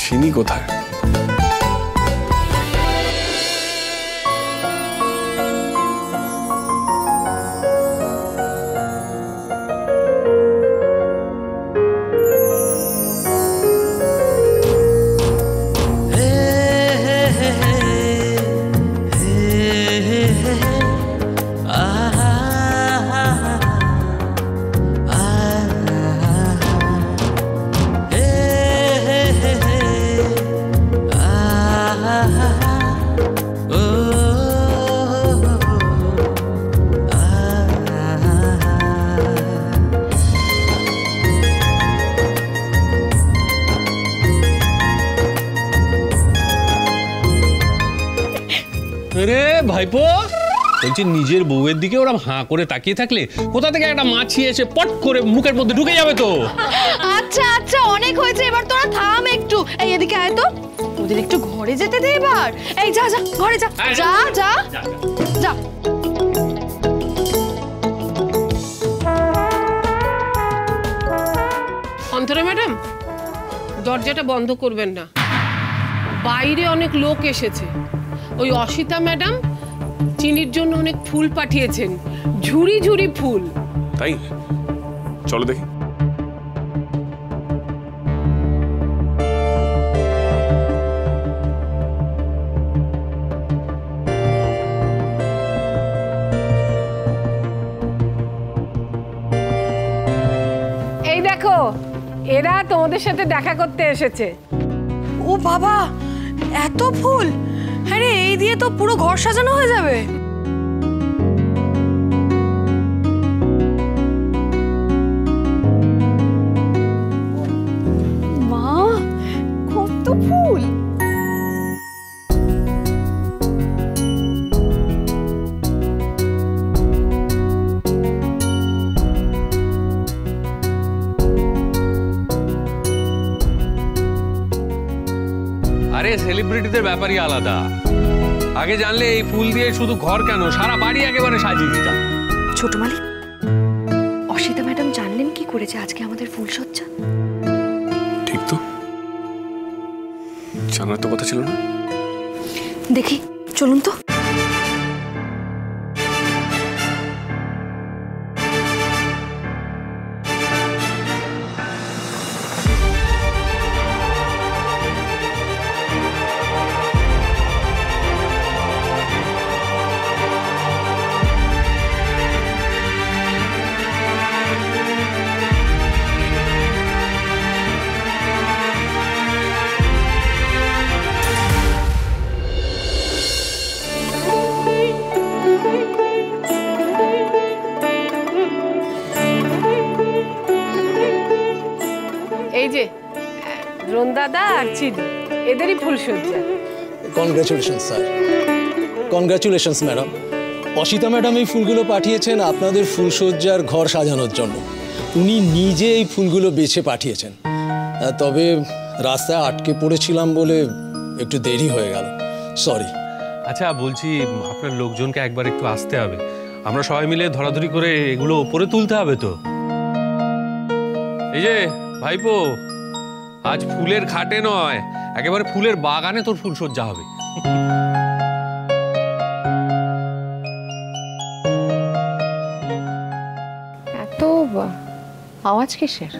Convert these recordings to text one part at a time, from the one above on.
চিনি কোথায়? ভাইপো বলছি, নিজের বউয়ের দিকে ওরা হাঁ করে তাকিয়ে থাকলে কোথা থেকে একটা মাছি এসে পট করে মুখের মধ্যে ঢুকে যাবে তো। আচ্ছা আচ্ছা, অনেক হয়েছে, এবার তোরা থাম একটু। এই এদিকে আয় তো, ওদের একটু ঘরে যেতে দে এবার। এই যা যা, ঘরে যা যা যা যা। অন্তরা ম্যাডাম, দরজাটা বন্ধ করবেন না, বাইরে অনেক লোক এসেছে। ওই অসিতা ম্যাডাম চিনির জন্য অনেক ফুল পাঠিয়েছেন, ঝুড়ি ঝুড়ি ফুল। তাই চলো দেখি। এই দেখো, এরা তোমাদের সাথে দেখা করতে এসেছে। ও বাবা, এত ফুল! আরে এই দিয়ে তো পুরো ঘর সাজানো হয়ে যাবে। মা, কত ফুল! আরে সেলিব্রিটিদের ব্যাপারই আলাদা। আগে জানলে এই ফুল দিয়ে শুধু ঘর কেন, সারা বাড়ি একেবারে সাজিয়ে দিতাম। ছোট মালিক, অসিতা ম্যাডাম জানলেন কি করেছে আজকে আমাদের ফুলসজ্জা? ঠিক তো, জানার তো কথা ছিল না। দেখি, চলুন তো। এই যে দ্রোণ দাদা আর চিনি, এদেরই ফুলসজ্জা। Congratulation sir, congratulations madam. Asita madam এই ফুলগুলো পাঠিয়েছেন আপনাদের ফুলসজ্জার ঘর সাজানোর জন্য। উনি নিজে এই ফুলগুলো বেছে পাঠিয়েছেন, তবে রাস্তায় আটকে পড়েছিলাম বলে একটু দেরি হয়ে গেল, সরি। আচ্ছা বলছি, আপনার লোকজনকে একবার একটু আসতে হবে, আমরা সবাই মিলে ধরাধরি করে এগুলো ওপরে তুলতে হবে তো। এই যে ভাইপো, আজ ফুলের খাটে নয়, একেবারে ফুলের বাগানে তোর ফুলসজ্জা হবে। এত আওয়াজ কিসের?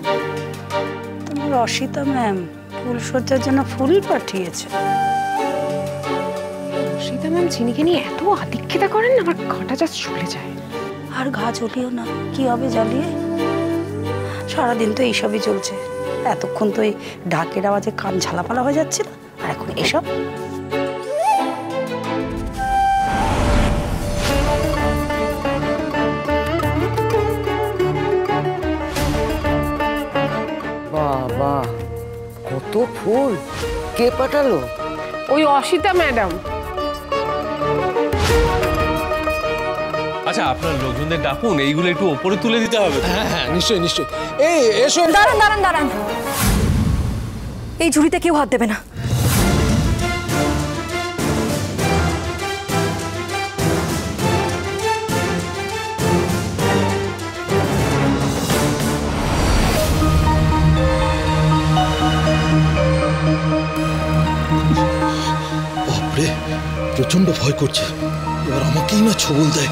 তোমার অসিতা ম্যাম ফুলসজ্জার জন্য ফুল পাঠিয়েছে। অসিতা ম্যাম চিনিকে নিয়ে এত আদিক্ষেতা করেন না, আমার ঘাটা যা চলে যায়। আর ঘা জ্বলিও না, কি হবে জ্বালিয়ে? সারাদিন তো এইসবই চলছে, এতক্ষণ তো এই ঢাকের আওয়াজে কান ঝালাপালা হয়ে যাচ্ছিল, আর এখন এসব। বাবা, কত ফুল! কে পাঠালো? ওই অসিতা ম্যাডাম। আচ্ছা আপনার লোকজনদের ডাকুন, এইগুলো একটু ওপরে তুলে দিতে হবে। হ্যাঁ হ্যাঁ, নিশ্চয়ই নিশ্চয়ই। এই এসো। দাঁড়ান দাঁড়ান দাঁড়ান, এই ঝুড়িতে কেউ হাত দেবে না। বাপরে, প্রচন্ড ভয় করছে। এবার আমাকেই না ছবল দেয়।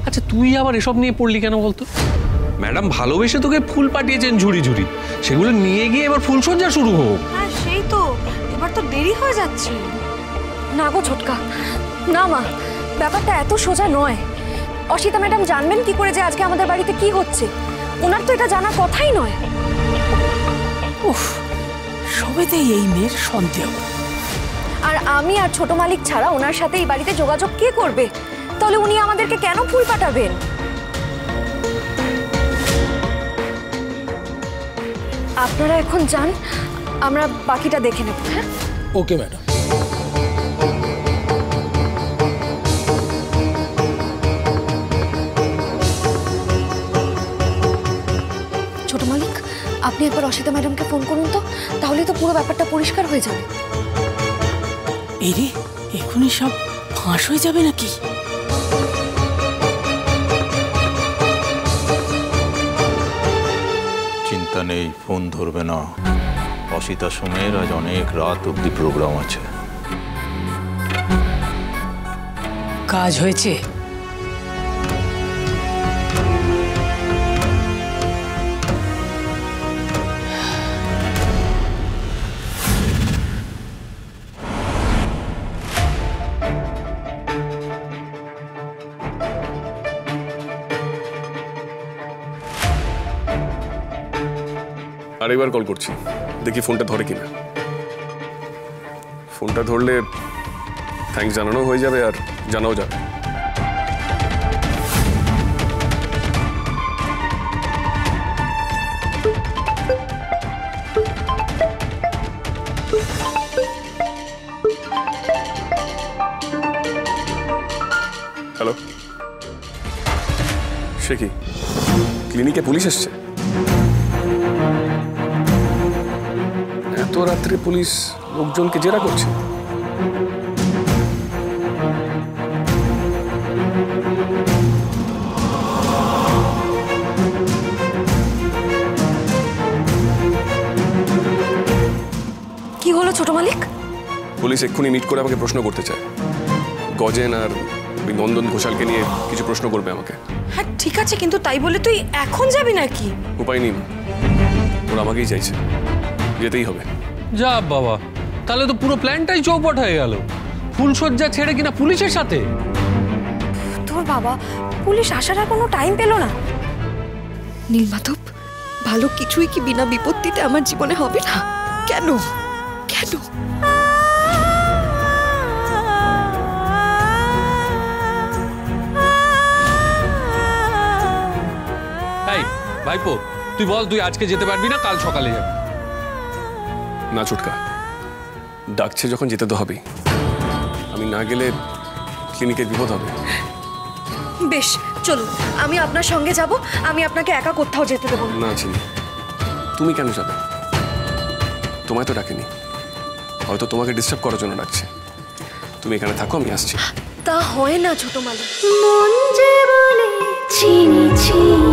আচ্ছা তুই আবার এসব নিয়ে পড়লি কেন বলতো? ম্যাডাম ভালোবেসে তোকে ফুল পাঠিয়েছেন ঝুড়ি ঝুড়ি, সেগুলো নিয়ে গিয়ে এবার ফুলসজ্জা শুরু হোক। হ্যাঁ সেই তো, এবার তো দেরি হয়ে যাচ্ছে। না গো ছোটকা, না মা, ব্যাপারটা এত সোজা নয়। অসিতা ম্যাডাম জানবেন কি করে যে আজকে আমাদের বাড়িতে কি হচ্ছে? ওনার তো এটা জানার কথাই নয়। উফ, সবেতেই এই মেয়ের সন্দেহ। আর আমি আর ছোট মালিক ছাড়া ওনার সাথে এই বাড়িতে যোগাযোগ কে করবে? তাহলে উনি আমাদেরকে কেন ফুল পাঠাবেন? আপনারা এখন যান, আমরা বাকিটা দেখে নেব। হ্যাঁ ওকে ম্যাডাম। ছোট মালিক, আপনি একবার অসিতা ম্যাডামকে ফোন করুন তো, তাহলে তো পুরো ব্যাপারটা পরিষ্কার হয়ে যাবে। এই রে, এখনই সব ফাঁস হয়ে যাবে নাকি? চিন্তা নেই, ফোন ধরবে না। অসিতা সোমের আজ অনেক রাত অব্দি প্রোগ্রাম আছে। কাজ হয়েছে? আরেকবার কল করছি, দেখি ফোনটা ধরে কিনা। ফোনটা ধরলে থ্যাঙ্কস জানানো হয়ে যাবে আর জানাও যাবে। হ্যালো, সে কি ক্লিনিকে পুলিশ এসছে? এত রাত্রে পুলিশ লোকজনকে জেরা করছে? কি হলো ছোট মালিক? পুলিশ এক্ষুনি মিট করে আমাকে প্রশ্ন করতে চায়। গজেন আর ওই নন্দন ঘোষালকে নিয়ে কিছু প্রশ্ন করবে আমাকে। হ্যাঁ ঠিক আছে, কিন্তু তাই বলে তুই এখন যাবি নাকি? উপায় নেই, ওরা আমাকেই চাইছে, যেতেই হবে। যা বাবা, তাহলে তো পুরো প্ল্যানটাই চৌপট হয়ে গেল। ফুলসজ্জা ছেড়ে কিনা পুলিশের সাথে? তোর বাবা পুলিশ আসার আর কোনো টাইম পেল না। নীলমাধব, ভালো কিছুই কি বিনা বিপত্তিতে আমার জীবনে হবে না? কেন কেন? এই ভাইপো, তুই বল, তুই আজকে যেতে পারবি না কাল সকালে যাবি? না ছুটকা, ডাকছে যখন যেতে তো হবেই। আমি না গেলে ক্লিনিকের বিপদ হবে। বেশ চলুন, আমি আপনার সঙ্গে যাব। আমি আপনাকে একা কোথাও যেতে দেবো না। না চিনি, তুমি কেন যাবে? তোমায় তো ডাকেনি, হয়তো তোমাকে ডিস্টার্ব করার জন্য ডাকছে। তুমি এখানে থাকো, আমি আসছি। তা হয় না ছোট মালিক। মন যে বলে চিনি চিনি